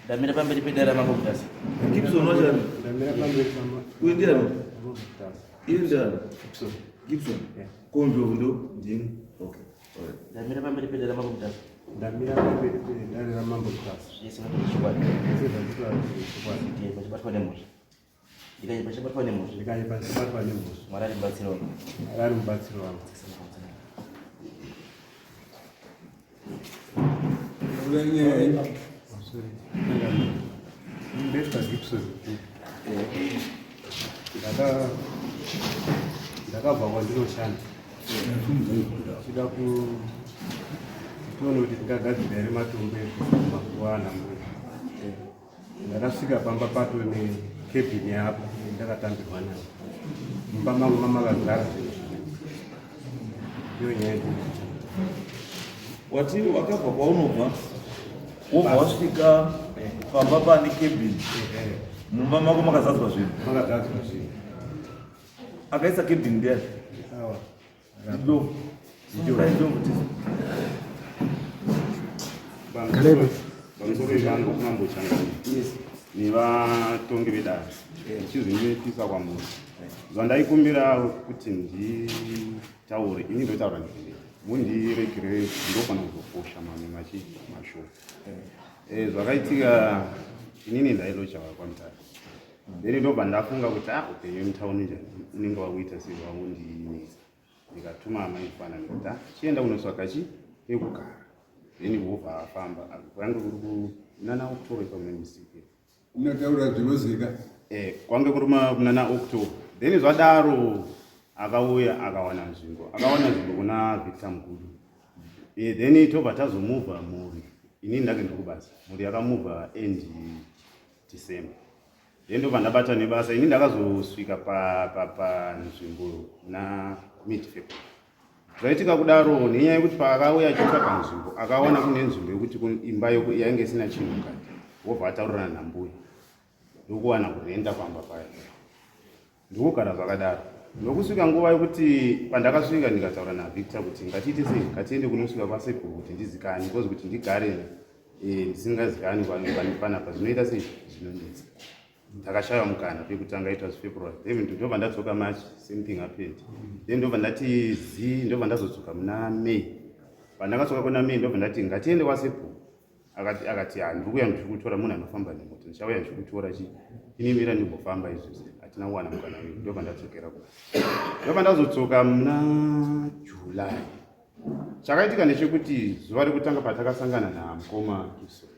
Damira pamberi pedera mangomutasa. Gibson wajani? Damira pamberi pama. Uyendiani? Mangomutasa. Iyendiani? Gibson. Gibson? Yeah. Kombi ovundo? Ndini? Okay. Alright. Damira pamberi pedera mangomutasa. Damira pamberi pedera mangomutasa. Yes, ngatichikwana. Sezazikwa chikwana. Ndiye pachibatwa nemusha. Ndikaye pachibatwa nemusha. Ndikaye pachibatwa nemusha. Mwari mubatsiro wangu. Ari mubatsiro wangu. Mbesta Gibson. Ndakabva kwandinoshanda. Chida kutoona kuti ndingagadzira here matombo emazuva anambuya. Ndakasvika pamba pato nekebhini apa ndakatambirwa nayo. Mumba mangu mamakagara ndiyo nyaya Wati wakabva kwaunobva wobva wasvika pamba pane kebhini mumba mako makazadzwa zvinhu makagadzwa zvinhu. akaisa kebhini ndiyani Awa. ndido pamusoro ivangu kumambochanga nevatongi vedare ndichizvinetisa kwamuri zvandaikumbira kuti nditaure ini ndotaura ndii mundiregere ndofana kuzokosha mamwe mashopu zvakaitika inini ndailocha kwamutare then ndobva ndafunga kuti upenyu mutauni njani unenge wakuita sei waundinetsa ndikatuma maifanani kuti chienda kunotsvaga pekugara then vobva afamba kwange kuri kunana oktober pamwe misiki unataura zvinozika kwange kuri kunana oktober then zvadaro akauya akawana nzvimbo kuna Victor Mgulu then tobva tazomuvha muri inini ndake ndikubasa muri yakamuvha end December then ndobva ndabata nebasa inini ndakazosvika panzvimbo na mid February zvaitika kudaro nenyaya yekuti paakauya achitsvaga nzvimbo akaona kune nzvimbo yekuti imba yainge isina chinhu mukati wobva ataurirana nambuya ndokuwana kurenda pamba paya ndokugara zvakadaro ndokusvika nguva yekuti pandakasvika ndikataura naVictor kuti ngatiite sei ngatiende kunosvika kwaSebhu kuti ndizikani kozi kuti ndigare ndisingazikani panapa zvinoita sei zvinonetsa ndakashaya mukana pekutanga ita February then ndobva ndadzoka March same thing happened then ndobva ndati ndobva ndazodzoka muna May pandakadzoka kuna May ndobva ndati ngatiende kwaSebhu akati ndikuya ndikutora munhu anofamba nemoto ndichauya ndikutora inimira ndimbofamba izvozvo hatina kuwana mukana uyu ndobva ndadzokera ndobva ndazodzoka muna July chakaitika ndechekuti zuva rekutanga patakasangana namukoma Gibson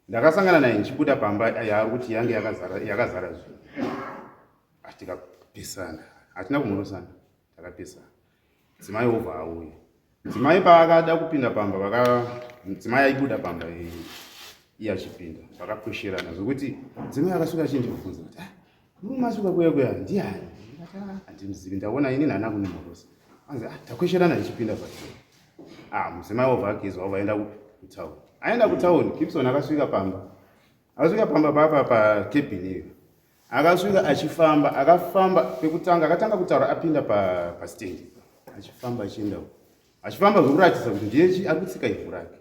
ndakasangana naye ndichibuda pamba yaari kuti yange yakazara zvinhu tikapesana hatina kumhorosana takapesana dzimai obva auya dzimai paakada kupinda pamba dzimai aibuda pamba iye achipinda vakapusherana zvokuti dzimai akasvika achindibvunza kuti masvika kuya ndiani handimzivi ndaona inini hana kunimhorosa anzi takwesherana ichipinda pachio mudzimai obva agezwa obva aenda kutauni aenda kutauni Gibson akasvika pamba papa pakebhini iyo akasvika achifamba akafamba pekutanga akatanga kutaura apinda pastendi achifamba achienda achifamba zvokuratidza kuti ndiye ari kutsika ivhu rake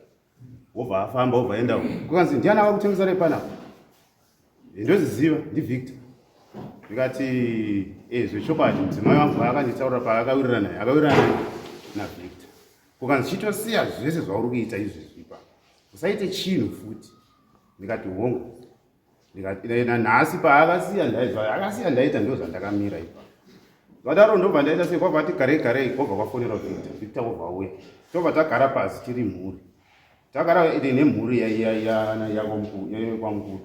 wobva afamba wobva aenda kukanzi ndiani ava kutengesa repanapa ndoziziva ndiVictor ndikati zvechokwadi mudzimai wangu akanditaura paakawirira naye naVictor kukanzi chitosiya zvese zvauri kuita izvezvi ipa usaite chinhu futi ndikati hongu nhasi paakasiya ndaita ndo zvandakamira ipa vadaro ndobva ndaita sei kwabva ati garei kwobva kwafonera Victor wobva auya tobva tagara pasi tiri mhuri tagara nemhuri yakwamukuru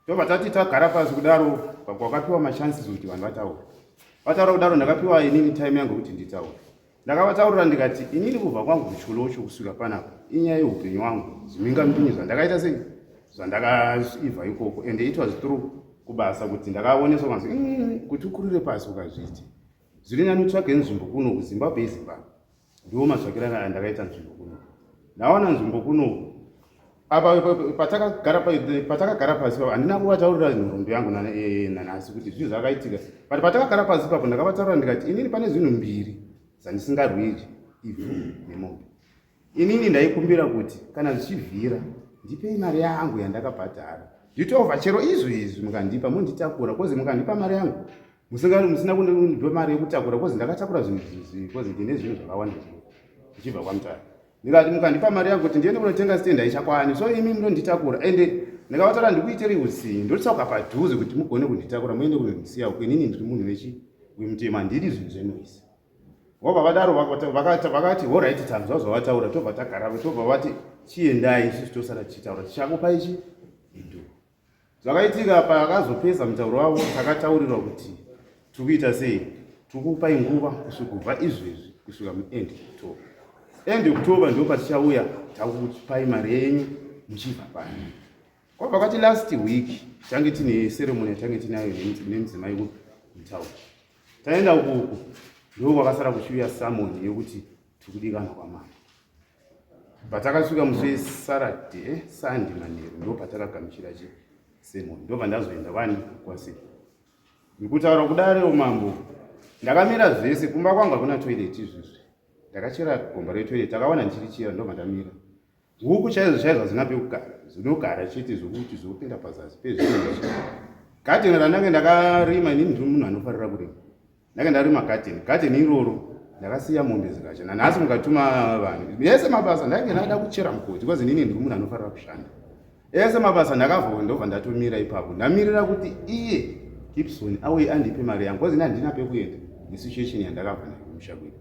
tobva tati tagara pasi kudaro kwakapiwa machances kuti vanhu vataura kudaro ndakapiwa inini time yangu kuti nditaure ndakavataurira ndikati inini kubva kwangu kucholocho kusvika panapa inyaya yeupenyu wangu zvimingamipinyi zvandakaita sei zvandakaibva ikoko and it was through kubasa kuti ndakaoneswa kanzi kuti ukurire pasi ukazviti zviri nani utsvage nzvimbo kuno kuZimbabwe ndiwo matsvakiro andakaita nzvimbo kuno ndaona nzvimbo kuno apa patakagara pasi papa handina kuvataurira nhorombo yangu nanhasi kuti zvinhu zvakaitika but patakagara pasi papo ndakavataurira ndikati inini pane zvinhu mbiri zvandisingarwiri ivhu nemombe inini ndaikumbira kuti kana zvichivhira ndipei mari yangu yandakabhadhara nditobva chero izvi mukandipa munditakura kozi mukandipa mari yangu musina kundipa mari yekutakura kozi ndakatakura zvinhu izvi kozi ndine zvinhu zvakawanda ndichibva kwamutara ndikati mukandipa mari yangu kuti ndiende kunotenga stendi haichakwani so imi munonditakura ende ndikavataura ndikuitiri utsi ndotsauka padhuze kuti mugone kunditakura muende kunondisiya uko inini ndiri munhu wemutema handidi zvinhu zvenoisi wabva vadaro vakati oright tanzwa zvavataura tobva tagarava tobva vati chiendai isusu tosara tichitaura tichakupa ichi indo zvakaitika pakazopesa mutauro wavo takataurirwa kuti tikuita sei tikupai nguva kusvika kubva izvezvi kusvika muend october end october ndo patichauya takupai mari yenyu muchibva pano kwabva kwati last week tange tine ceremony yatange tinayo nemudzimai mutaura taenda ukuku ndo kwakasara kuchiuya samoni yekuti tikudikana kwamama patakasvika musi weSaturday Sunday manheru ndo patakagamuchira chisemoni ndobva ndazoenda vani kwase ndikutaura kudaro mambo ndakamira zvese kumba kwangu hakuna toilet izvizvi ndakachera gomba retoilet takawana ndichirichera ndobva ndamira huku chaizvo hazvina pekugara zvinogara chete zvokuti zvokupinda pazasi pezvinhu gadheni randange ndakarima inini ndiri munhu anofarira kurima ndange ndarima gadheni iroro ndakasiya mombe zikacha nanhasi mukatuma vanhu ese mabasa ndange ndada kuchera mukoti kozi inini ndiri munhu anofarira kushanda ese mabasa ndakavhona ndobva ndatomira ipapo ndamirira kuti iye Gibson auye andipe mari yangu kozi handina pekuenda nesituation yandakabva nayo kumusha kwedu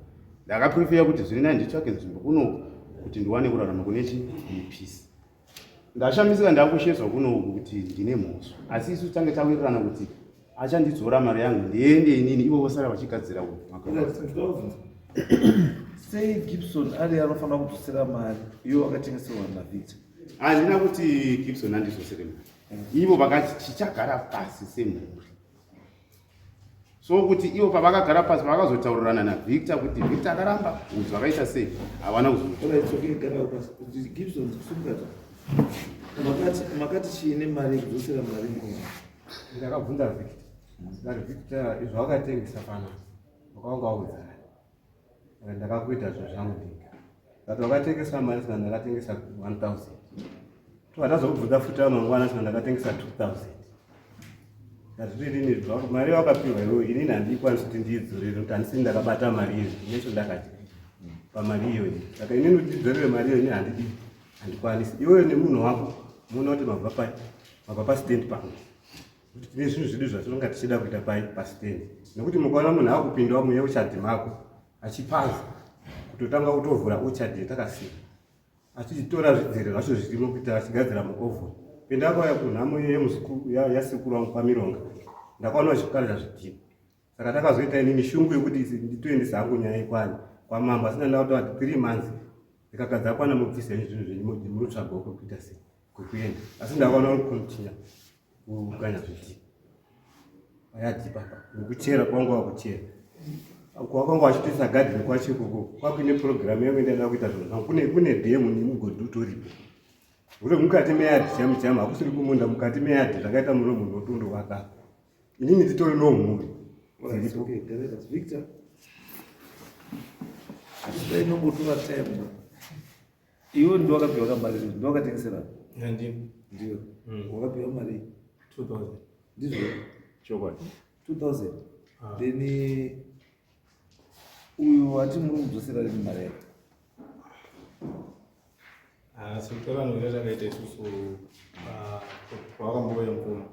ndakaprefera kuti zvino nditsvake nzvimbo kunoku kuti ndiwane kurarama kune peace ndashamisika ndakushedzwa kunoku kuti ndine mhosva asi isu tange tawirirana kuti achandidzora mari yangu ndiende inini ivo vosara vachigadzira sei Gibson ari anofanira kudzosera mari iwo akatengeserwa naVictor handina kuti Gibson andizosere mari ivo vakati tichagara pasi semhuri so kuti ivo pavakagara pasi vakazotaurirana naVictor kuti Victor akaramba udzi vakaita sei havana Gibson kusungata makati chiine mari yekudzosera mari ngoma ndakabvunza Victor ndari Victor izvo wakatengesa pana wakanga waudzana ndakakuita zvo zvangu ndega kati wakatengesa mari saka ndakatengesa 1000 tovatazokubvunza futi mangwana saka ndakatengesa 2000 katirini mari wakapiwa iwe inini handikwanisi kuti ndiidzorere kuti handisini ndakabata mari iyo inecho ndakati pamari iyoyi saka inini kuti ndidzorere mari iyo ini handikwanisi iweyo nemunhu wako muona kuti mabva pastendi pangu kuti tine zvinhu zvedu zvatinonga tichida kuita pastendi nekuti mukaona munhu akupindawo muye uchadhi mako achipaza kutotanga kutovhura uchadhi takasiya achitora zvidzere zvacho zvirimo kuti achigadzira muovhoni pendakauya kunhamo yasekuru wangu kwamironga ndakaona zvikara zvazvidhina saka takazoita inini shungu yekuti nditoendesa hangu nyaya ikwani kwamambo asina ndakatoa 3 months ndikakadza kwana mubvisa zvinhu zvenyu munotsvaga kwekuita sei kwekuenda asi ndakaona kukontinya kuganya zviti ayati papa nekuchera kwangu wakuchera kwakanga wachitoisa gadheni kwachikoko kwakuine purogiramu yangu ndada kuita zvinhu kune dhemu nemugodhi utoripo uri mukati meyadhi chamu hakusiri kumunda mukati meyadhi zvakaita muno munhu otondo waka inini titori nomhuri Victor asidai nombotora time iwe ndo wakapiwa kamari ndo wakatengesera ndio wakapiwa mari 2000 ndizvo chokwadi 2000 then uyu wati muri kudzosera rini mari yake simtorano ile takaita isusu pawakambouya mfumo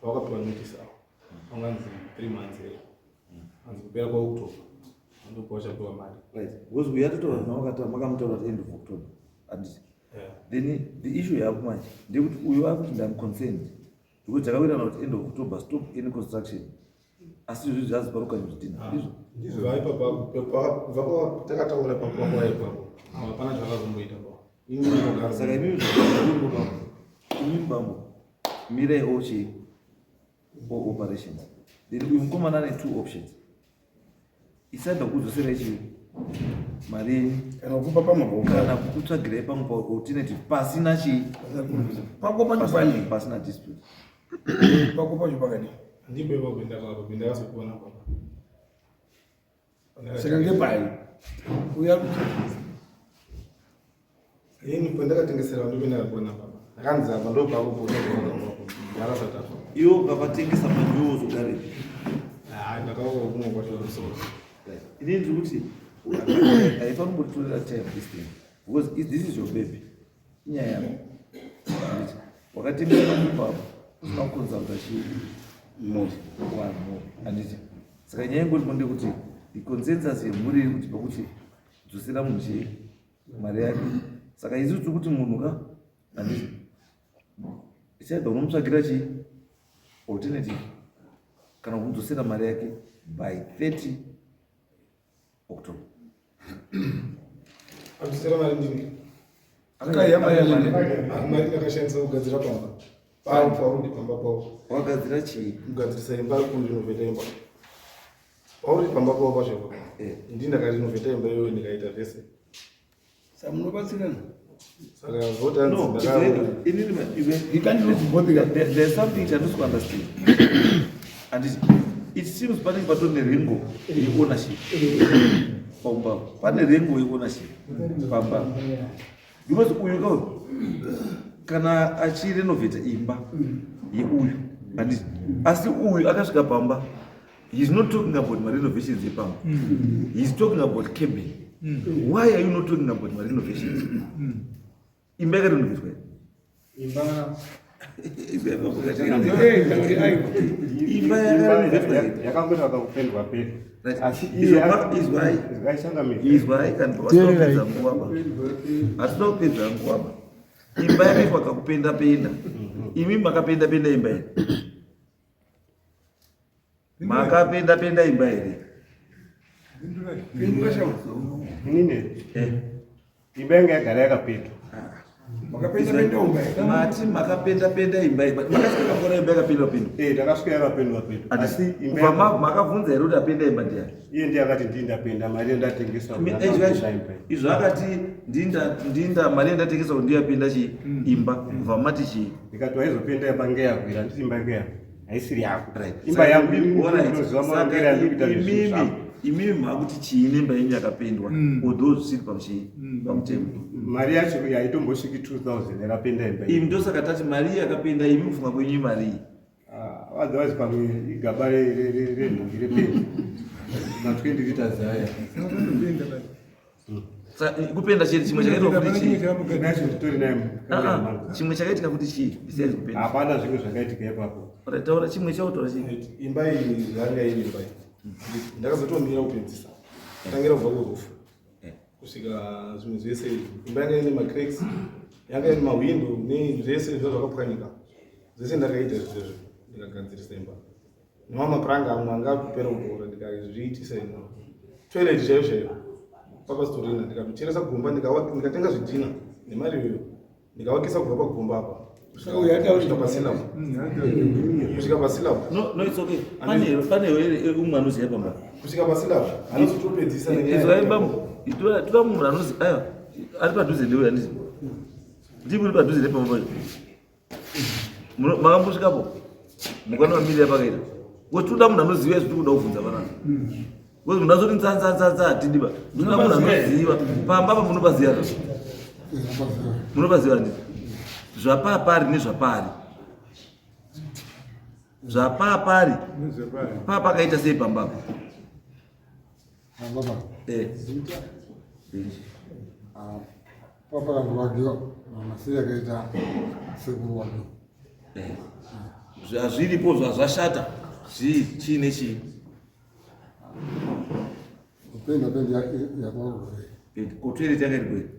pawakapiwa notice awo anganzi 3 months anzi kupera kwaOctober ndopawachapiwa mari because uyatotaura zvawakataura makamutaura kuti end of October handiti then the issue yapo manje ndekuti uyu akuti ndamconcerned because takawirirana kuti end of October stop any construction asi izvi zvazi parukanya zvidhina ndizvo vaipa takataura papanguva ipapo hapana zvakazomboita pao saka imimi bambo mirai oche operations then uyu mukomana ane 2 options isaida kukudzosera ichi mari yenyu kana kukutsvagirai pamwe alternative pasina chii pasina dispute pako pacho pakadi ndipo ipapo ndakazopona papa saka ngepai uya Ini pandakatengesera vantu vendakuona baba. Ndakanzi apa ndo pako kuti ndakasatafa. Iwo ukapatengesa manyozo kare. Ndakauka kumwe kwacho so. Inini ndiri kuti haifani kumbotorera time this thing because this is your baby. Inyaya yako. Wakatengesa manyozo papa usina kukonzalta more. Anditi. Saka nyaya ingoti monde kuti the consensus yemhuri iri kuti pakuti dzosera munhu mari yake. Saka isusu tiri kuti munhu ka anditi ichaida unomutsvagira alternative kana kudzosera mari yake by 30 October. Adzosera mari ndini. Mari ndakashandisa kugadzira pamba. Pauri pamba pavo. Wagadzira chii? Kugadzirisa imba kundinovheta imba. Pauri pamba pavo pacho. Ndini ndakarinovheta imba iyoyo ndikaita vese. Saka munobatsirana. Saka votanzi there's something I don't understand. And it seems pane patone rengo ownership. Pamba. Pane rengo ownership. Pamba. Because uyu go kana achirenovate imba yeuyu. And asi uyu akasvika pamba. He's not talking about my renovations yepamba. He's talking about cabin. Why are you not talking about my renovations? Imba yakanonovetwa. Imba yakangota kakupendwa pedu. Is why can wasopedza nguva ba. Asina kupedza nguva ba. Imba yakaitwa kakupenda penda. Imi makapenda penda imba iri. Makapenda penda imba iri. Inini imba yanga yagara yakapendwa. Mati makapenda penda imba iri. Makasvika pakona imba yakapendwa penda. Ndakasvika yakapendwa penda. Asi imba makabvunza here kuti apenda imba ndiani? Iye ndiye akati ndindapenda mari ndatengesa. Izvo akati ndinda mari ndatengesa kuti ndiyapenda imba. Kubva mati chii? Ndikati waizopenda imba ngeyagwira nditi imba ngeyako. Haisiri yako. Imba yangu inoziva mavangeri andikuita zvinhu. Imimi makuti chiine imba yenyu yakapendwa. Although zvisiri pamutemo. Mari yacho yaitombosviki 2000 yakapenda imba. Imi ndosaka tati mari yakapenda imi kufunga kwenyu mari. Otherwise pamwe igaba renhungi rependa. Na 20 liters aya. Kupenda chiri chimwe chakaitwa kuti chii? Nacho nditori naye. Chimwe chakaitika kuti chii? Besides kupenda. Hapana zvimwe zvakaitika ipapo. Taura chimwe chautaura chii? imba iyi zvanga iri imba iyi. Ndakazotomira kupedzisa. Tangira kubva kurufu. Kusvika zvinhu zvese imba yanga ine macracks, yanga ine mawindo nezvese zviro zvakapwanyika. Zvese ndakaita izvozvo ndikagadzirisa imba. Nemamapuranga amwe anga akupera kuboora ndikazviitisa ino. Toilet chaiyo chaiyo. Papastorina ndikatocheresa gomba ndikatenga zvidhina nemari iyoyo. Ndikavakisa kubva pagomba apa. Kusvika pasilabhu. Kusvika pasilabhu. No, it's okay. Pane umwe anoziva pamba. Kusvika pasilabhu. Anozotopedzisa nenyaya. Izvaibambo. Tora munhu anozi ayo ari padhuze newe handisi. Ndii muri padhuze nepamba pacho. Makambosvikapo. Mukana wamirira pakaita. Wotoda munhu anoziva izvi tokuda kubvunza panapa. Wewe munazoti nzanzanzanza atidiba. Tuna munhu anoziva. Pamba apa munopaziva. Munopaziva ndii. Zvapapari nezvapari. Zvapapari. Papa akaita sei pamba. Papa kanguvagiwa masiya kaita sekuru wake. Zviripo zvashata. Chiine chii? Kupenda penda yakwawo. Kutoilet yanga iri kweri?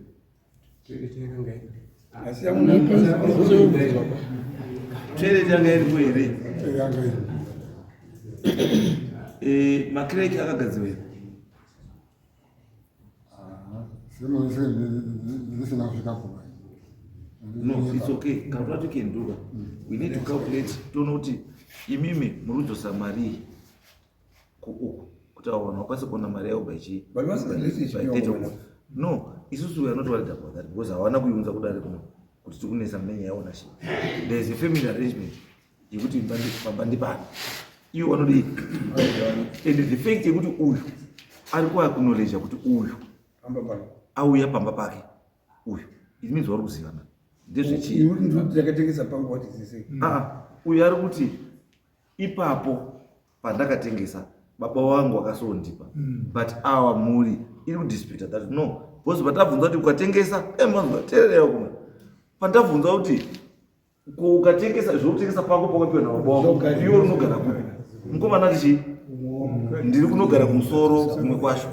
Toilet yanga iri kweri? Yanga iri. Macrake akagadzirwa here? No, it's okay. Calculate you can do that. We need to calculate. Tono kuti imimi muri kudzosa mari kuuku kuti vanhu vakwanise kuona mari yavo by 30. No, isusu we are not worried about that because havana kuiunza kudare kuno kuti tikunesa menya yaonaship. There is a family arrangement yekuti pamba ndipani. Iwo vanodii. And the fact yekuti uyu ari kuacknowledge kuti uyu auya pamba pake uyu it means vari kuzivana ndezvechii ndakatengesa pangu what is he uyu ari kuti ipapo pandakatengesa baba wangu akasondipa but our mhuri iri kudisputa that no because patabvunza kuti ukatengesa manzvateerera kuma pandabvunza kuti ukatengesa zvokutengesa pako pakapiwa nababa wako iwe unogara kupi mukomana tichi ndiri kunogara kumusoro kumwe kwacho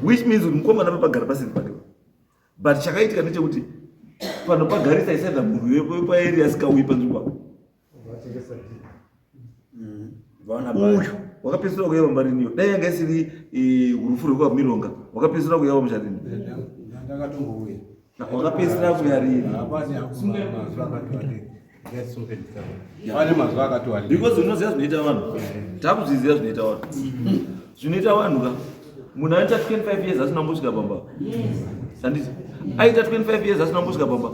which means kuti mukomana papagara pasiri pake but chakaitika ndechekuti pano pagarisa isaida munhu wepaeri asikauyi panzvimbo uyu wakapedzisira kuyava mbariniyo dai yanga isiri rufu rwekwamironga wakapedzisira kuyava musharini wakapedzisira kuyarini because unoziva zvinoita vanhu takuzviziva zvinoita vanhu zvinoita vanhu ka munhu aita 25 years asina kumbosvika pamba handiti aita 25 years asina kumbosvika pamba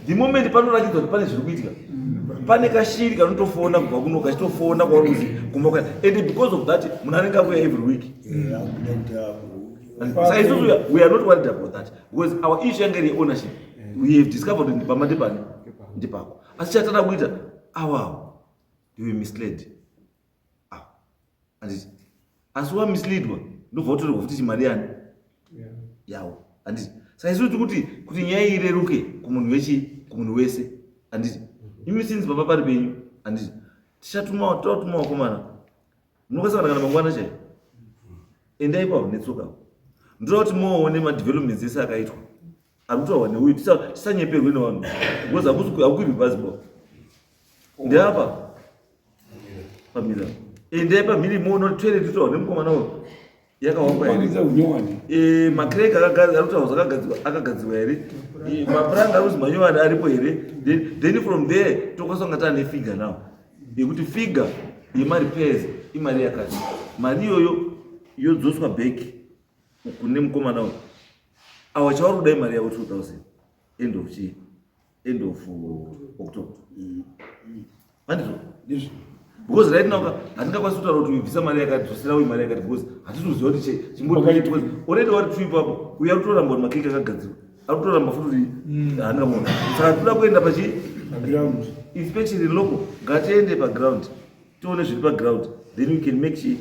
the moment panoratidza kuti pane zviri kuitika pane kashiri kanotofona kubva kuno kachitofona kwaruzi kumba and because of that munhu anenge akuya every week saka isusu we are not worried about that because our issue yange iri ownership we have discovered kuti pamba ndepani ndepako asi chatada kuita awawo iwe misled handiti asi wamisleedwa ndobva utorerwa futi chimari yani yawo handiti saka isusu kuti nyaya ireruke kumunhu wese handiti imi since baba pari penyu handiti totuma wakomana munokasangana kana mangwana chai endai pavo netsokawo ndoda kuti moone madevelopments ese akaitwa ari kutaurwa neuyu tisanyeperwe nevanhu because hakukwirwi basketball ndeapa pamira endai pamhiri moona kuti toilet itaurwa nemukomana uyu yakawakwa here macrack arikutaurwa akagadzirwa here mapuranga ari kuzi manyowani aripo here then from there tokasonga taane figure now yekuti figure yemarepairs imari yakati mari iyoyo yodzoswa back kune mukomana uyu awa chavari kudai mari yavo 2000 end of October handizvo because right now hatingakwanisi kutaura kuti ubvisa mari yakati dzosera uyu mari yakati because hatitoziva kuti chimboti already wari tu ipapo uyu ari kutoramba kuti makeke akagadzirwa ari kutoramba futi kuti haangamona saka toda kuenda pachi especially local ngatiende paground tione zviri paground then we can make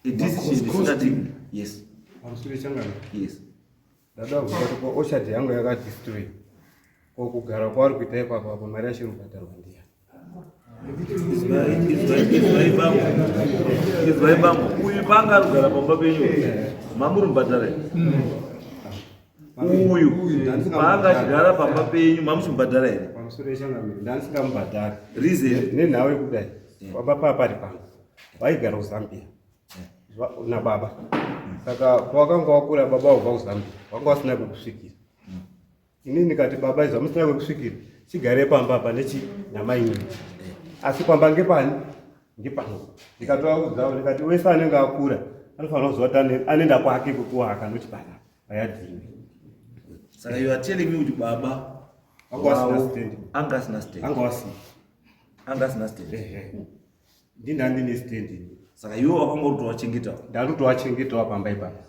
a decision isingatingi yes yes ndada kuti oshadi yangu yakadestroy kokugara kwari kuita ipapo mari yachiri kubhadharwa ndiya izvaibambo uyu panga ari kugara pamba penyu mamuri mubhadhara uyu panga achigara pamba penyu mamuchimubhadhara here pamusoro echangamiri ndandisingamubhadhari reason nenhawe kudai baba papari pangu vaigara kuzambia nababa saka pawakanga wakura baba ubva kuzambia wanga wasina kwekusvikira ini ndikati baba izva musina kwekusvikira chigare pamba apa nechinamainini asi pamba ngepani ngepangu ndikatovaudzawo ndikati wese anenge akura anofanira kuziva kuti anoenda kwake kwekuwaka noti pana vayadhini saka you are telling me kuti baba anga asina stand anga asina stand ndinhandine stand saka iwe wakanga uri kutowachengetawo ndari kutowachengetawo pamba ipapa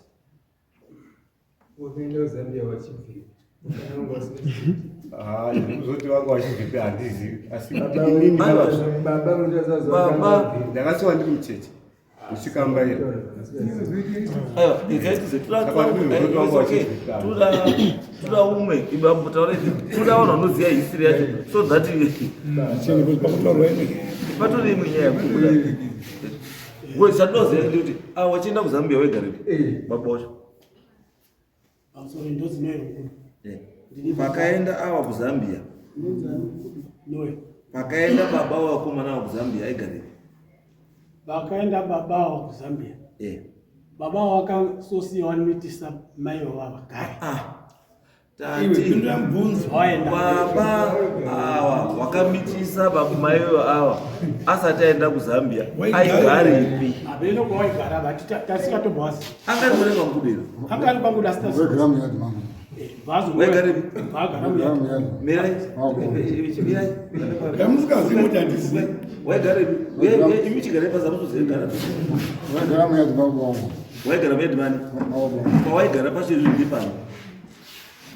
kuzoti vanga vachibvepi handizivi asi ndakasiwa ndiri mucheche ndichikambaira toda umwe toda vanhu vanoziva history yacho so that patori imwe nyaya yakubuda chatinoziva ndekuti wachienda kuzambia wegarepi baba wacho pakaenda awa kuzambia pakaenda baba wakomana wa kuzambia aigarepi vakaenda baba wa kuzambia baba wakasosiwa nimitisa mai wavagari baba awa wakamitisa mai awa asati aenda kuzambia aigarepi aveno kwaigara vati tasikatobvasi angari murenga mukudero angari panguda waigara medimani pawaigara pasezvi ndepani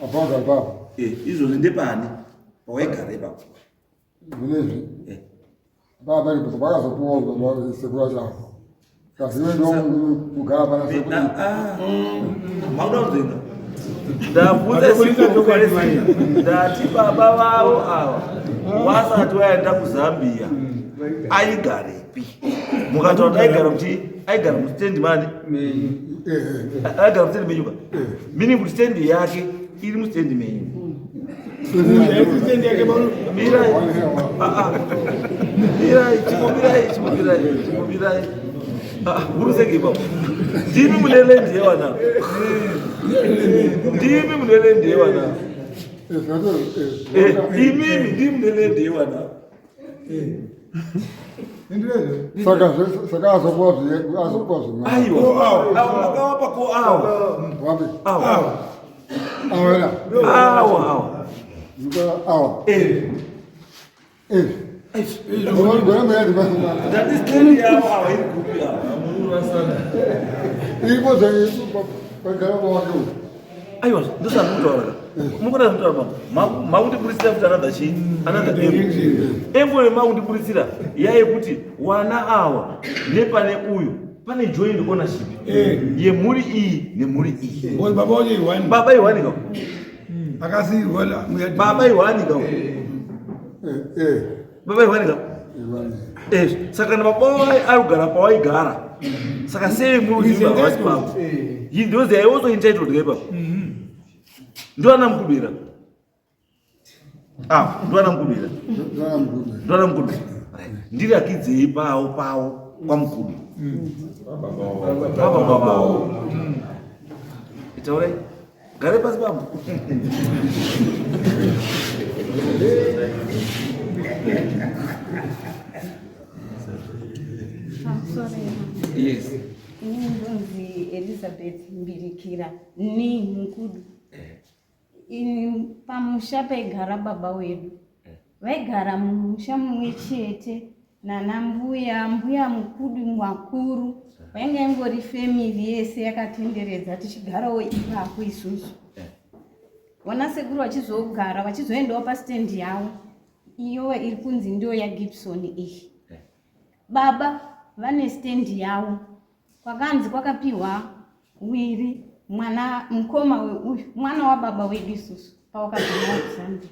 Aponga baba. izvozvi ndepani pawaigara ipapo Zvinezvi. Baba ndipo vakazopuwa sekura chavo. Kasi wewe ndio kugara pana sekura. mauda kuzenga ndati baba vavo ava wasati waenda kuzambia aigarepi mukataura aigara kuti aigara mustendi mani aigara mustendi menyuka meaning kuti stendi yake iri mustendi menyu mirai urusenge ipapo ndimi munelendi yewana ndimi munelendi yewana imimi ndimi munelendi yewana Saka azokuwa zvi. aiwa makawapa ko awa Wapi? awa Awela. awa Awa. Ngora mera dibasa. that is stendi yavo awa iri kupi awa Ipo zai pagara wake. aiwa ndosakutaura mukuda kutaura makundiburisira kuti another embone makundiburisira yaikuti wana awa nepane uyu pane joined ownership yemhuri iyi nemhuri iyi baba iwanika baba iwanika baba iwanika saka nababa ari kugara pawaigara saka sei muruzivaasi pavo those are also entitled kaipapo ndivana mukubira ndivana mukubira ndirakidzei pavo kwamukudu pabababavo itaurai gare pasi pambo yes Ndonzi Elizabeth Mbirikira ni mukudu pamusha paigara baba wedu vaigara mumusha mumwe chete nanambuya mukudu mwakuru vainge ingori family yese yakatenderedza tichigarawo ipapo isusu vona sekuru vachizogara vachizoendawo pastendi yavo iyo iri kunzi ndiyo yaGibson iyi baba vane stendi yavo kwakanzi kwakapiwa wiri mukoma weuyu mwana wababa wedu isusu pawakaguma kuzambia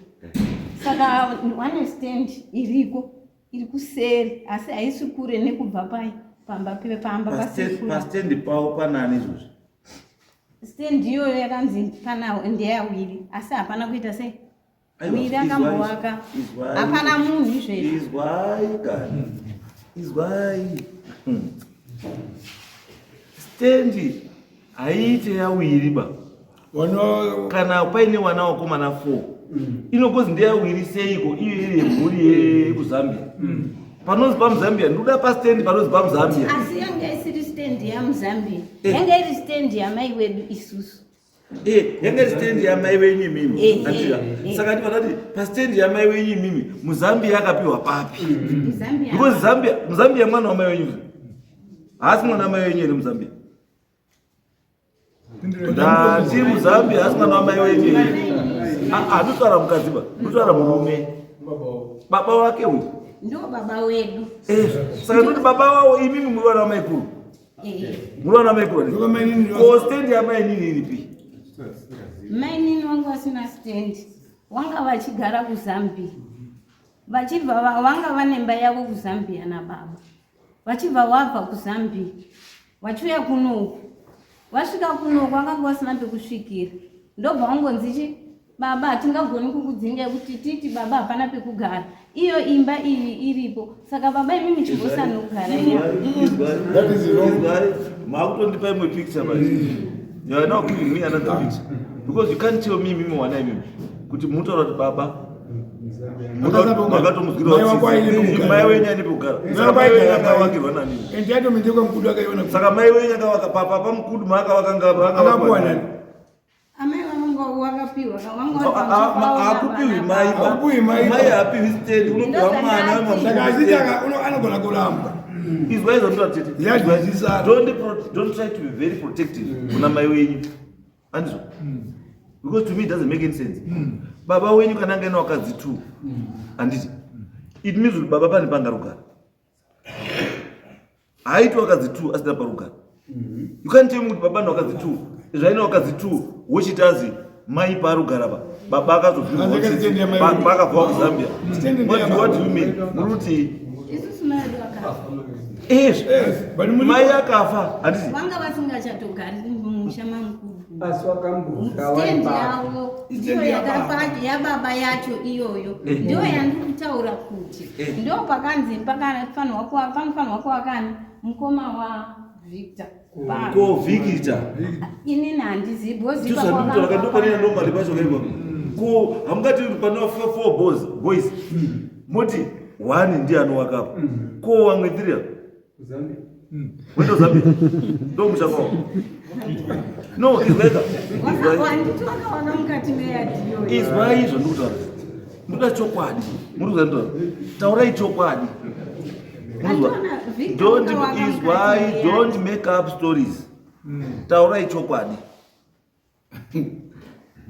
saka wane stendi iriko iri kuseri asi haisi kure nekubva pamba pastendi pavo panani izvozvi stendi iyoyo yakanzi pana ndeyawiri asi hapana kuita sei wiri akambowaka hapana munhu izvezvo izwai stendi haiite yawiri ba kana paine wana wakomana 4 inokozi ndeyawiri seiko iyo iri yemhuri yekuzambia panozi pamuzambia ndoda pastendi panozi pamuzambia asi yanga isiri stendi yamuzambia yanga iri stendi yamai wedu isusu yanga iri stendi yamai wenyu imimi saka ndivanati pastendi yamai wenyu imimi muzambia yakapiwa papi because muzambia mwana wamai wenyu haasi mwana wamai wenyu ere muzambia ndati muzambia haasi mwana wamai wenyu ndotwara mukadziba ndotwara murume baba wake uyu ndo baba wedu saka ndoti baba wavo imimi muri wana wamaikuru muri wana wamaikuru ko stendi yamainini iripi mainini wangu vasina stendi wanga vachigara kuzambia vachibva vanga vanemba yavo kuzambia nababa vachibva wabva kuzambia vachiuya kunoku vasvika kunoku vakanga vasina pekusvikira ndobva vangonzichi baba hatingagoni kukudzinga kuti titi baba hapana pekugara iyo imba iyi iripo saka baba imimi chigosani kugara makutondipa imwe picture but you are not giving me another picture because you can't tell me mimi wana imimi kuti munotaura kuti baba makatomuzwiraimai wenyu anipe kugara saka mai wenyu akavakirwa nanini saka mai wenyu akavaka papa pamukudu maakavakangaakupiwi mai mai haapiwi stendi unopiwa mwana anogona kuramba Is why don't try to be very protective. Kuna mai wenyu. Anzo. Because to me it doesn't make any sense. Baba wenyu kana ngena wakadzi 2. Anditi. It means baba pani pangarugara. Haiti wakadzi 2 asina parugara. You can't tell me baba wakadzi 2. Zvaina wakadzi 2 wochitazi mai parugara ba. Baba akazobva baba akabva kuZambia. What do you mean? Muruti mai akafa handiti vanga vasingachatogari mumusha mamukuru asi wakambuka stendi yavo ndiyo yakafaje yababa yacho iyoyo ndiyo yandiri kutaura kuti ndo pakanzi panofanirwa kuvakani mukoma wa Victor ko Victor inini handizivi bozipaakandopanina nomali pacho kaipa ko hamungati panova 4 boys moti 1 ndiye anowakapa ko wamwe 3 Wendo Zambia. Ndo mshako. No, it's better. Is why is nduta. Nduta chokwadi. Muruza ndo. Taurai chokwadi. Don't make up stories. Taurai chokwadi.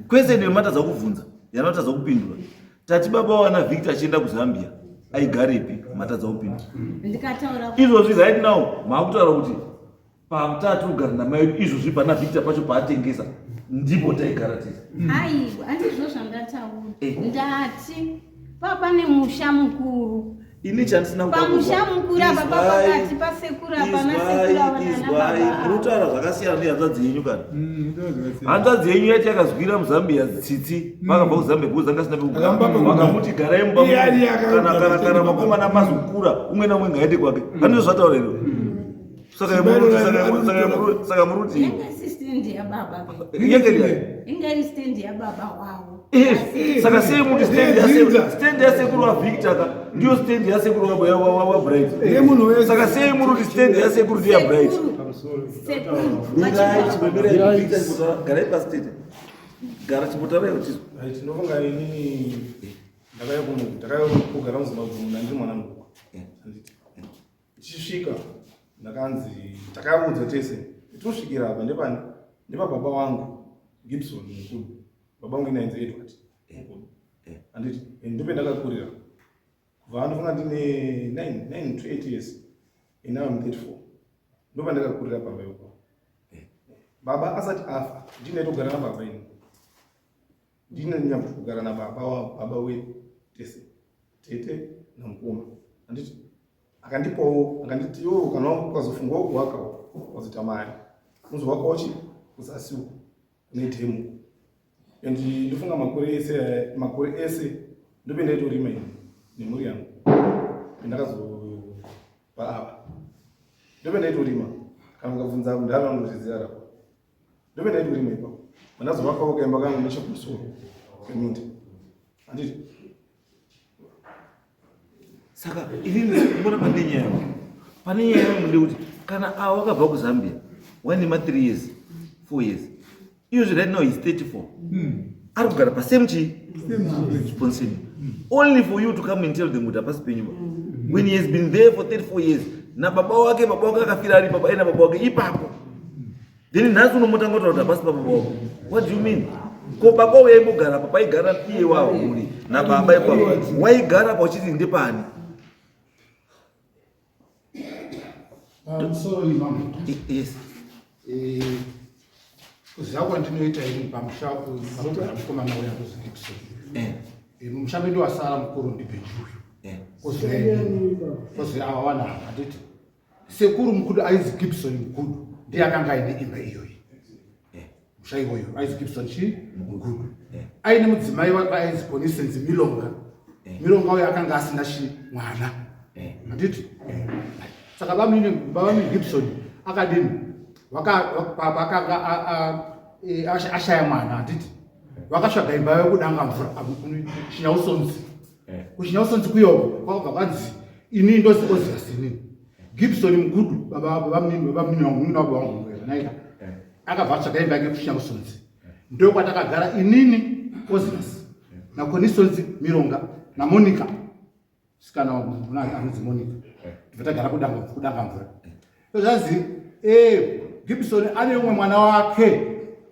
Kwese ndio mata za kuvunza. Yanota za kupindula. Tati baba wana Victor achienda ku Zambia. Aigaripi mata za upindula. Ndikataura. Izvozvi right now maakutaura kuti pamutatu kugara namai izvozvi pana Victor pacho paatengesa ndipo taigara tiri. Aiwa handizvo zvandataura. Ndati pane musha mukuru. Ini chandisina pamusha mukuru apa pakati pasekuru apa nasekuru avanana baba. Urutaura zvakasiyana nehanzvadzi yenyu kana. Hanzvadzi yenyu yacho yakazwira muZambia tsitsi vakabva kuZambia kuzanga sina pekugara. Vakamuti garai mumba kana makomana mazokura umwe naumwe ngaende kwake. Handizvo zvataura izvo. Saka muruti stendi ya baba. Ingari stendi ya baba wao. Saka sei muti stendi yasekuru wa Victor ndio stendi yasekuru wa Bright. Saka sei muruti stendi yasekuru ndiya Bright. Mira Victor kutora garai pa stendi. Gara chipotara yotizo. Tinofunga inini ndakaya kugara muZimbabwe ndiri mwana muduku. Chisvika ndakanzi takaudza tese tosvikira apa ndepani ndepababa wangu Gibson mukuru baba wangu inainzi Edward anditi ndope ndakakurira kubva ndofunga ndine 9 to 8 years and now I'm 34 ndopa ndakakurira pamba yopa baba asati afa ndine togara nababa ini ndine nyambogara nababa wedu tese tete namukoma anditi akandipowo akanditi yo kana ukazofungwa kuwaka wazita mari uzowaka wachi usasiwo nedhemu and ndofunga makore ese ndope ndaitorima ini nemhuri yangu ndakazopa apa ndope ndaitorima kana ukabvunza mundara ndoziziva rako ndope ndaitorima ipapo mandazovakawo kaimba kangu nechokumusoro kweminda handiti saka inini mbona pane nyaya ndekuti kana avo vakabva kuZambia wanema 3 years 4 years usually right now is 34 ari kugara pasame sponsini only for you to come and tell them kuti hapasi penyuma when he has been there for 34 years nababa wake akafira ari baba ena baba wake ipapo then nhasi unomotanga kuti hapasi pababa wako. What do you mean? Ko baba waimbogara apa paigara iye wavo muri nababa ipapo waigara apa uchiti ndepani? Sorry, Mama. Yes. Kuziva kwandinoita ini pamusha panogara mukomana uya kuzi Gibson. Musha medu wasara mukuru ndipenjuyo. Kuzi ava wana handiti sekuru mukuru aizi Gibson mukuru ndiye akanga aine imba iyoyi. Musha iwoyo aizi Gibson mukuru. Aine mudzimai wake aizi Constance Milonga. Milonga uyo akanga asina mwana. Handiti saka baba mi Gibson akadini vakanga ashaya mwana handiti vakasvaga imba yokudanga mvura kuChinyausonzi kuChinyausonzi kuyoko kwakabva kwanzi ini ndozivasini Gibson mugudu baba mnini wangu wangu naika akabva atsvaga imba yake kuChinyausonzi ndo kwatakagara inini Ozivasi naConstance Milonga naMonica sikana wangu anonzi Monica totagara kudanga mvura zvazi Gibson ane umwe mwana wake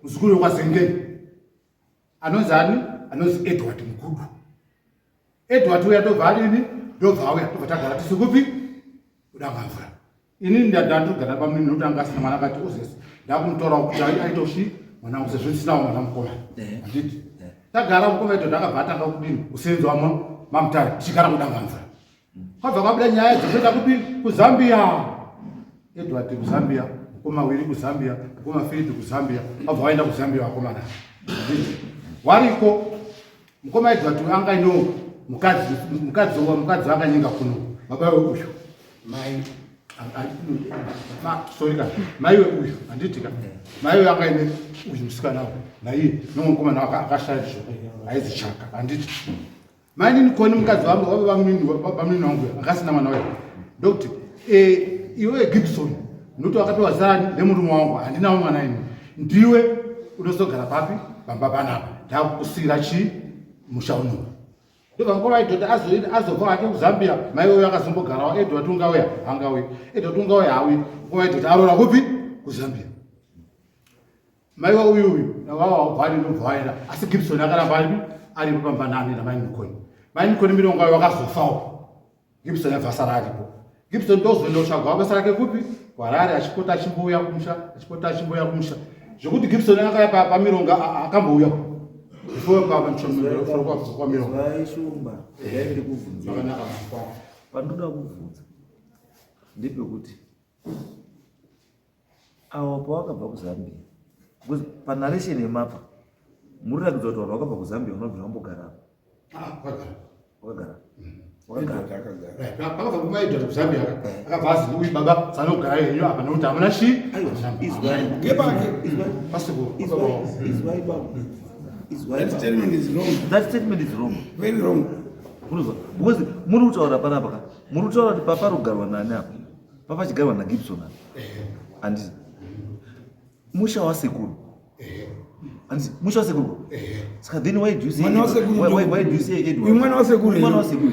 muzukuru waZengeni anonzi ani anonzi Edward Mkudu. Edward uya tobva adini ndobva auya tobva tagara tisi kupi kudanga mvura. Ini ndatogara pamini nokuti anga asina mwana akati uzesi ndakumutora kuti aitoshi mwana wangu sezvo ndisinawo mwana mukomana handiti tagara mukoma Edward akabva atanga kudini kusenzi mamutare tichigara kudanga mvura kwabva kwabuda nyaya dzokuenda kupi kuZambia. Edward kuZambia, mukoma wiri kuZambia, mukoma Philip kuZambia, wabva waenda kuZambia wakomana wariko mukoma Edward anga ino mukadzi wakanyinga kuno baba uyu mai mai uyu handiti mai anga ine uyu musikana naiye nomukomana akashaya aizi Chaka handiti mai nini koni mukadzi wangu vamini wangu akasina mwana wayo ndokuti iwe Gibson nokuti wakatowa zani nemurume wangu handinawo mwana ino ndiwe unozogara papi pamba panapa ndakusira chi mushauno ndobva mukoma Edward azobva hake kuZambia mai uyo akazombogarawo Edward ungauya hangauyi Edward ungauya hauyi mukoma Edward arora kupi kuZambia mai uyu nawawabvani nobva waenda asi Gibson akaramba ari pambanani namai Nikoni. Mai Nikoni mirongo wayo wakazofawo Gibson yabva sara aripo. Gibson ndozoendotsvagwa basa rake kupi kuHarare achipota achimbouya kumusha zvokuti Gibson akaya pamirongo akambouya before kwa mirongo vaishumba yairi kuvhunza pandoda kuvhunza ndepekuti avo pawakabva kuZambia panarration yemapa muri ratidza kuti vanhu vakabva kuZambia unobvira wambogara wakagara pakabva kumaedwa kuZambia akabva azi uyu baba sanogara henyu apa nokuti hamuna shi That statement is wrong. That statement is wrong. Very wrong. Because muri kutaura panapa muri kutaura kuti papa rogarwa nani apa papa chigarwa naGibson apa handiti musha wasekuru handiti musha wasekuru saka then why do you say Edward Mwana wasekuru mwana wasekuru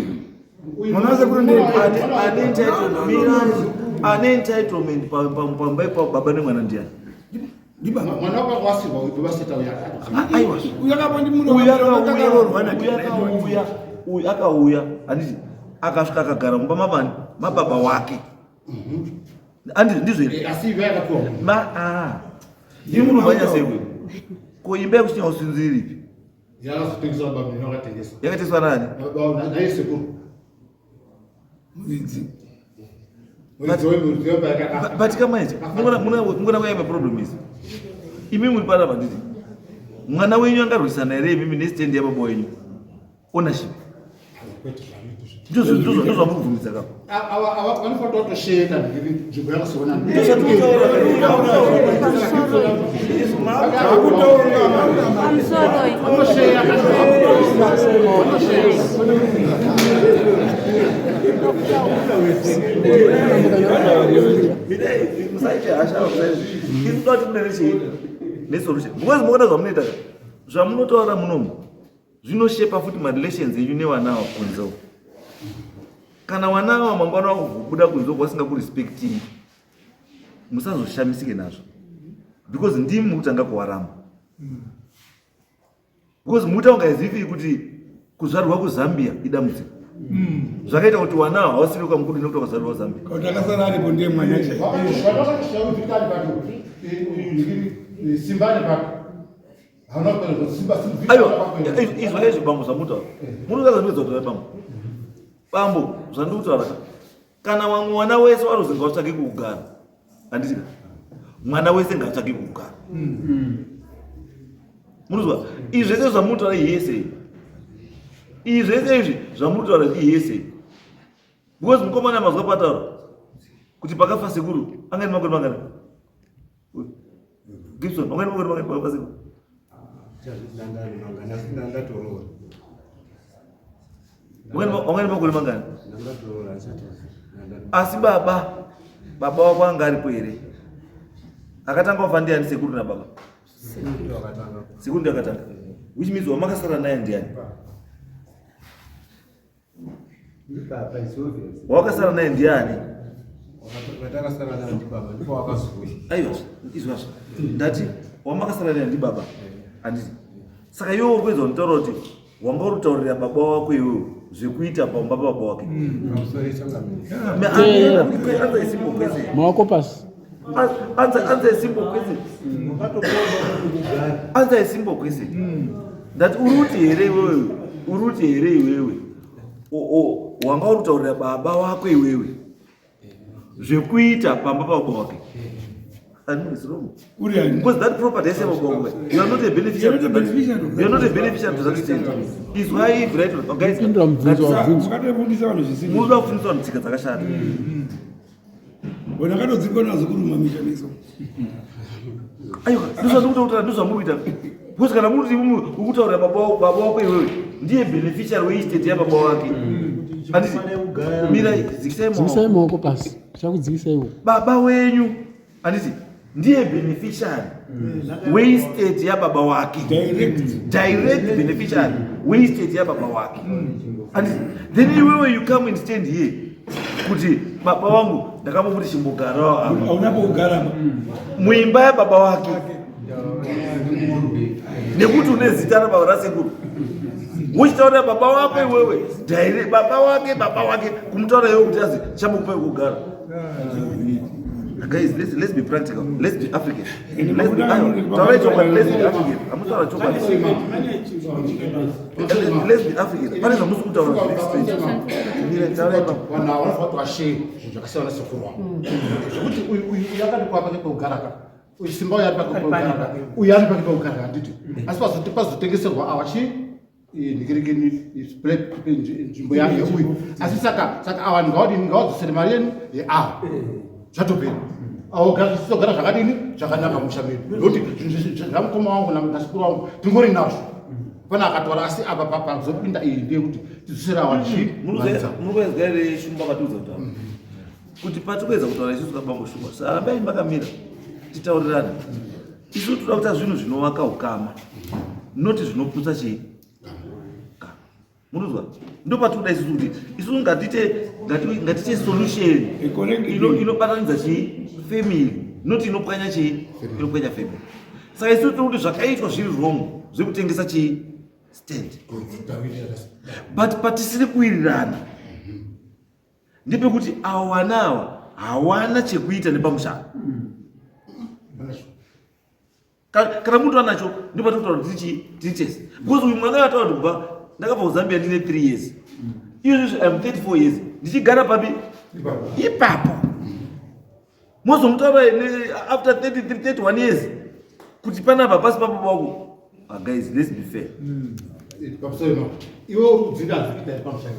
ane entitlement pamba ipa baba nemwana ndiani mwana wako wasirwa webasita uyu akauya handiti akasvika akagara mumba mabani mababa wake handiti ndizvo asi ive yakapiwa ini munhu vanyasekwe ko imba yekuchinya usinziri ripi yakazotengeswa baba yakatengesa yakatengeswa nani naye sekuru but kamaita mungona kwaima problem isi imi muri panapa nditi mwana wenyu angarwisana here imimi nesitendi yababa wenyu ownership ndozvamurikubvumidza kapo vanofanira kutosheka nzvimbo yakasiona musaite hasha irikutoti munerechei nesolution because muona zvamunoita zvamunotaura munomu zvinoshepa futi marelations enyu nevanawa kunzewo kana wanawa mangwana wako kubuda kunzewo vasingakurespecting musazoshamisike nazvo because ndimi mukutanga kuwaramba because muta ungaizivi kuti kuzvarwa kuZambia idambudziko zvakaita kuti wanawa havasiri kwamukuru nekuti wakazvarwa Zambia akasara aripo ndiye mwanya chai simbane pato izvo izvo bambo zvamutaura munokazandiedza kuti bambo bambo zvandikutaura kana wamwe mwana wese warozi ngautsvake kugara handitika mwana wese ngautsvake kugara munozwa izvi zvese zvamunotaura iyese izvi zvese izvi zvamunotaura iyese because mukomana mazwa pataura kuti pakafa sekuru angani makore mangana Gibson angani makore mangana pakafa sekuru wangani makore mangana asi baba wako anga aripo here akatanga kufa ndiani sekuru nababa sekuru ndiye akatanga which means wamakasara naye ndiani Wakasara naye ndiani? Watakasara naye ndi baba, ndipo wakazuya. Aiwa, izwa. Ndati wamakasara naye ndi baba. Anditi. Saka iwe kweza untoroti wanga urutaurira baba wako iwe zvekuita pamba baba wake. Anza isimbo kwese. Maoko pasi. Anza isimbo kwese. Anza isimbo kwese. Ndati uruti here iwewe. Wanga urutaurira baba wako iwewe zvekuita pamba baba wake. Because that property is you are not a beneficiary. You are not a beneficiary to that state. Is why if right guys muzwa kufundiswa ntsika dzakashata. Wena katodzikona zokurumamisha neso. Ayo, ndizva muita. Because kana muri ukutaurira baba wako iwewe ndiye beneficiary we estate ya baba wake. Andisi mira zikisema maoko pasi. Chakudzikisa iwo. Baba wenyu andisi ndiye beneficiary we estate ya baba wake. Direct beneficiary we estate ya baba wake. And then you come and stand here kuti baba wangu ndakamukuti chimbogara apa unapogara muimba ya baba wake nekuti une zita na baba rasekuru uchitaura baba wako iwewe direct baba wake kumutaura iwe kuti azi chamukupa kugara. Guys, let's be practical. Let's be African. Let's be African. I'm not talking let's be African. Pale namusu kutaura Wana watu washe njakasema na sokurwa. Kuti uyakati kwa pake kugaraka. Usimba ya pake kugaraka. Uyani pake kugaraka nditi. Asipazo tipazo tengeserwa awachi nikirikeni spray njimbo yake uyu. Asisaka awantu ngaudi ceremonial ya zvatopera awo gara zvakadini zvakanaka mushamiri noti zvamukoma wangu nasikuru wangu tingori nazvo pana akatora asi apa pazopinda iyi ndeyekuti tidzosera wachi munokwezga ere shumba katudza kutaura kuti patikuedza kutaura isusu kabango shumba sarambai makamira titaurirana isu toda kuita zvinhu zvinovaka ukama noti zvinoputsa chii munozwa ndopatikuda isusu kuti isusu ngatite solution inobatanidza chii family noti inopwanya chii inopwanya family. Saka isusu tiri kuti zvakaitwa zviri wrong zvekutengesa chii stand but patisiri kuwirirana ndepekuti avo vanawa hawana chekuita nepamushana. Kana muntu anacho ndopatikutaura kuti titest because uyu mwana ataura kuti kubva ndakabva kuZambia ndine 3 years. Izvozvo I'm 34 years. Ndichigara papi? Ipapo. Mozomutaura after 31 years kuti panapa pasi papo pako. Guys, let's be fair. Papsema. Iwo udzinga zvikuita pamushana.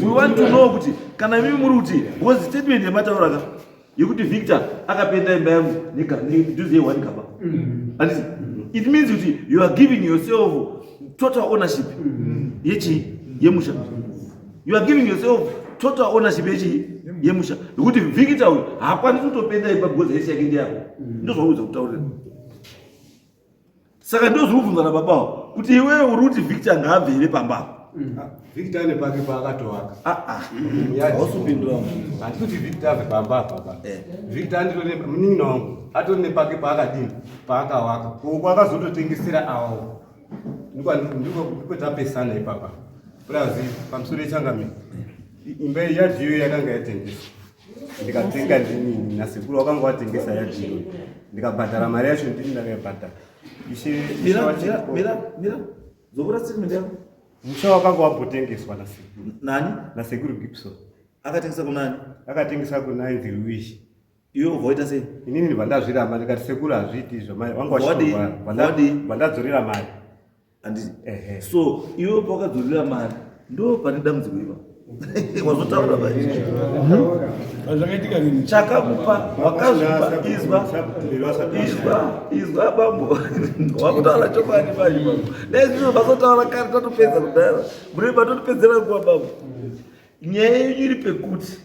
We want to know kuti kana mimi muri kuti was statement yemataura yekuti Victor akapenda imba yangu nduze one kaba. It means that you are giving yourself total ownership yemusha. You are giving yourself total ownership yemusha. Yekuti Victor hakwanisi kutopenda imba because yese yake ndiyako. Ndozvauza kutaurira. Saka ndozvubvunza na baba kuti iwewe uruti Victor ngaabvere pamba. Victor ne pake paakatowaka. Ausupindura. Handikuti Victor ave pamba papa. Victor nditone munini wangu atone ne pake paakadini paakawaka. Uko akazototengesera awo. Ndiko tapesana ipapa. Brazi pamusoro changami. Imba yadhiyo yakanga yatengesa. Ndikatenga ndini nasekuru wakanga watengesa yadhiyo. Ndikabhadhara mari yacho ndini ndakayabhadhara. Mira. Zobura statement yako. Musha wakanga wapotengeswa na sekuru. Nani? Na sekuru Gibson. Akatengesa kunani? Akatengesa kuna Nziluish. Iyo voita sei? Inini ndibandazviramba ndikati sekuru azviti izvo mai wangu washova. Bandadzorera mari. Andisi. So iwe pakadzorera mari ndo pane dambudziko ipa. Wazotaura basi. Zvakaitika nini? Chakakupa wakazupa izwa bambo. Wakutaura chokwadi bali bambo. Nezvino vazotaura kare tatopedza kudara. Muri batotopedzera kuwa bambo. Nyaya yenyu iri pekuti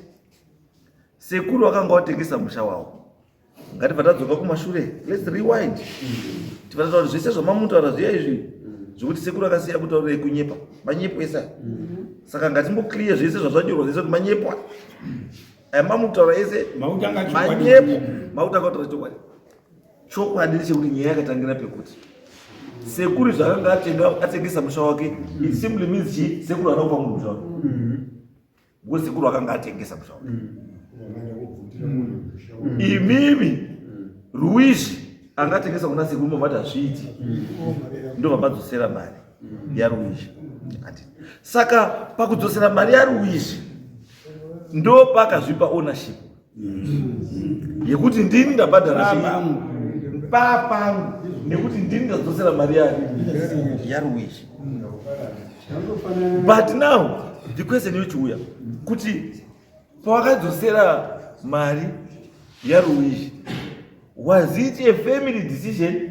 sekuru wakanga watengesa musha wawo. Ngatibva tadzoka kumashure, let's rewind. Tibva tataura zvese zvamamutaura zviya izvi zvokuti sekuru akasiya kutaurira kunyepa, manyepo esa. Saka ngatimboclear zvese zvazvanyorwa zvese kuti manyepo. Mamutaura ese manyepo, mauta akataura chokwadi. Chokwadi ndechekuti nyaya yakatangira pekuti sekuru zvakanga atengesa musha wake, it simply means sekuru anopa munhu musha wake. Because sekuru akanga atengesa musha wake. Imimi Ruishi angatengesa kuna sekuru mabata zviiti ndo mabadzosera mari yaRuishi. Saka pakudzosera mari yaRuishi ndo pakazvipa ownership yekuti ndini ndabhadhara papangu nekuti ndini ndadzosera mari yaRuishi. But now the question yochiuya kuti pawakadzosera mari yaRuishi, was it a family decision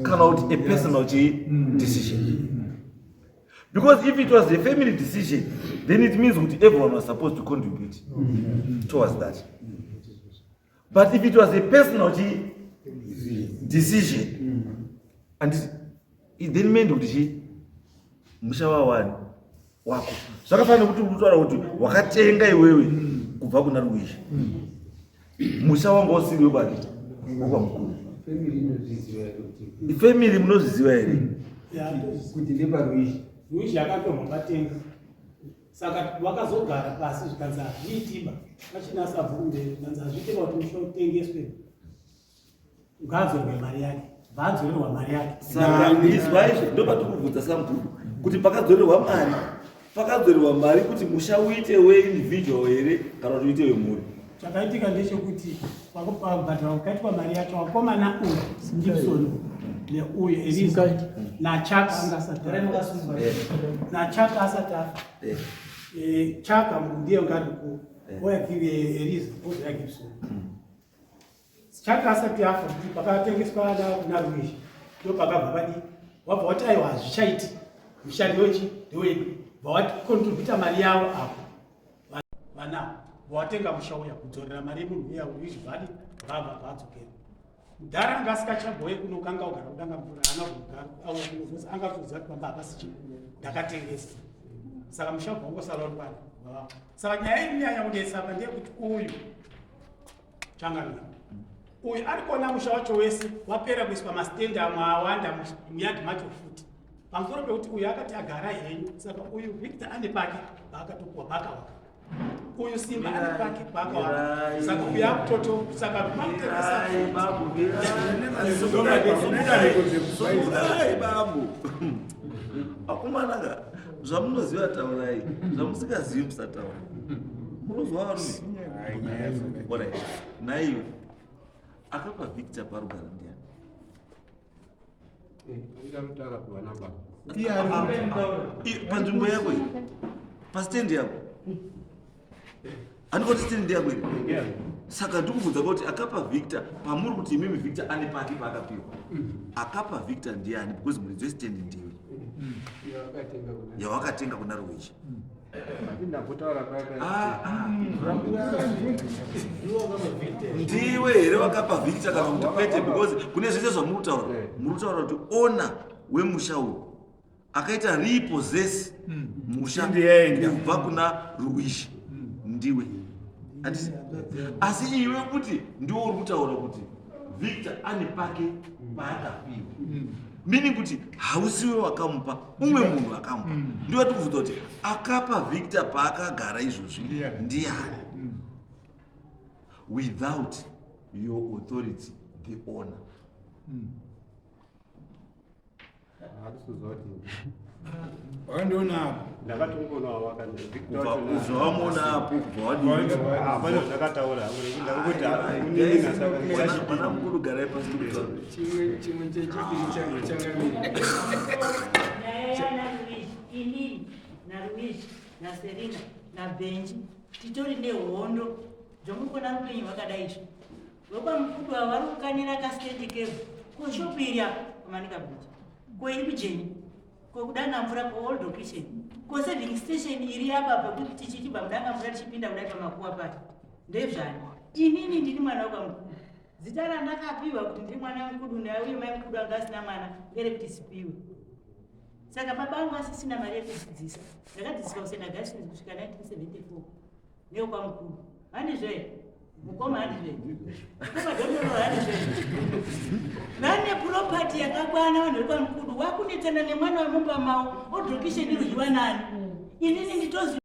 kana kuti a personal decision? Because if it was a family decision, then it means that everyone was supposed to contribute towards that. But if it was a personal decision, and it then meant that mushawa wani wako zvakafanira kuti utaura kuti wakatenga iwewe kubva kuna Ruishi, musha wangu usiriwe bani kwa mkuu. Family munozviziva here kuti ndeba Ruishi akatorwa matenga. Saka vakazogara pasi zvikanzi azviitima vachinasa bvunde kanzi azviitima kuti musha utengeswe ungadzorwe mari yake, vadzorerwa mari yake. Saka izvaizvo ndo patikubvunza samukuru kuti pakadzorerwa mari kuti musha uite we-individual here kana kuti uite wemhuri. Chakaitika ndechekuti pakubhadhara kukaitwa mari yacho wakomana uyu Gibson neuyu Eliza naChaka asati afa. Chaka ndiye ngari oyakiwe Eliza ozoya Gibson. Chaka asati afa kuti pakatengeswa naRuishi ndo pakabva padi wabva wati aiwa hazvichaiti mushandi wechi ndewedu vawakontributa mari yavo apo vana vawatenga musha uya kudzorera mari yemunhu uya Ruishi vadi vabva vadzokera mudhara anga asikachabhoye kunokanga ugara kudanga mvura haana kugara auozi angatoziva kuti pamba hapasi ndakatengesa. Saka musha ubva ungosara uri pano. Saka nyaya irinyanya kunetsaka ndeyekuti uyu Changamire uyu ari kuona musha wacho wese wapera kuiswa masitendi amwe awanda muyadhi macho futi pamusoro pekuti uyu akati agara henyu. Saka uyu Victor ane pake paakatopuwa pakawaka, uyu Simba ane pake pakawaka. Saka uyu akutoto saka babu akumananga zvamunoziva taurai, zvamusingazivi musataura munozwa varume. Naiyo akapa Victor parugara ndiani? Panzvimbo yako iyi pasitendi yako andikoti stendi yako iyi. Saka ndikubvunza kuti akapa Victor pamuri kuti imimi Victor ane pake paakapiwa, akapa Victor ndiani? Because muridzi westendi ndiwe yawakatenga kuna Ruishi. Ndiwe here wakapa Victor kana kuti kwete? Because kune zvese zvamurutaura murutaura kuti ona wemusha uyu akaita repossess musha kubva kuna Ruishi ndiwe. Asi iwe kuti ndiwo uri kutaura kuti Victor ane pake paakapiwa, meaning kuti hausiwe wakamupa, umwe munhu akamupa. Ndiwe tikubvunza kuti akapa Victor paakagara izvozvi ndiani? Without your authority, the owner. Wandiona ndakatongoona wakati Victor uzvamona hapo hapana zvakataura kuti mana mukuru garai pasi kutaura chimwe chechipiri Changamire inini naRuishi naSerena naBenji titori nehondo dzomukona rupenyu hwakadaizvo vekwaMukudwa vari kukanira kasitendi kevu koshopiri apo kumanika bridge koiri kujeni kokudanga mvura koold location koseving station iri apa pekuti tichichibva kudanga mvura tichipinda kudai pamakuwa pati ndezvani inini ndini mwana wekwaMukudwa Zita randakapiwa kuti ndi mwana mkudu nauye mai mkudu anga asina mwana ngerekuti sipiwe. Saka baba angu asisina mari yekudzidzisa. Ndakadzidziswa kusenda Gashini kusvika 1974. Neo kwa mkudu. Handizve. Mukoma handizve. Mukoma dondoro handizve. Vane property yakakwana vanhu vari pamkudu. Wakunetsana nemwana wemumba mavo. Odhokishe ndirudyiwa nani. Inini nditozi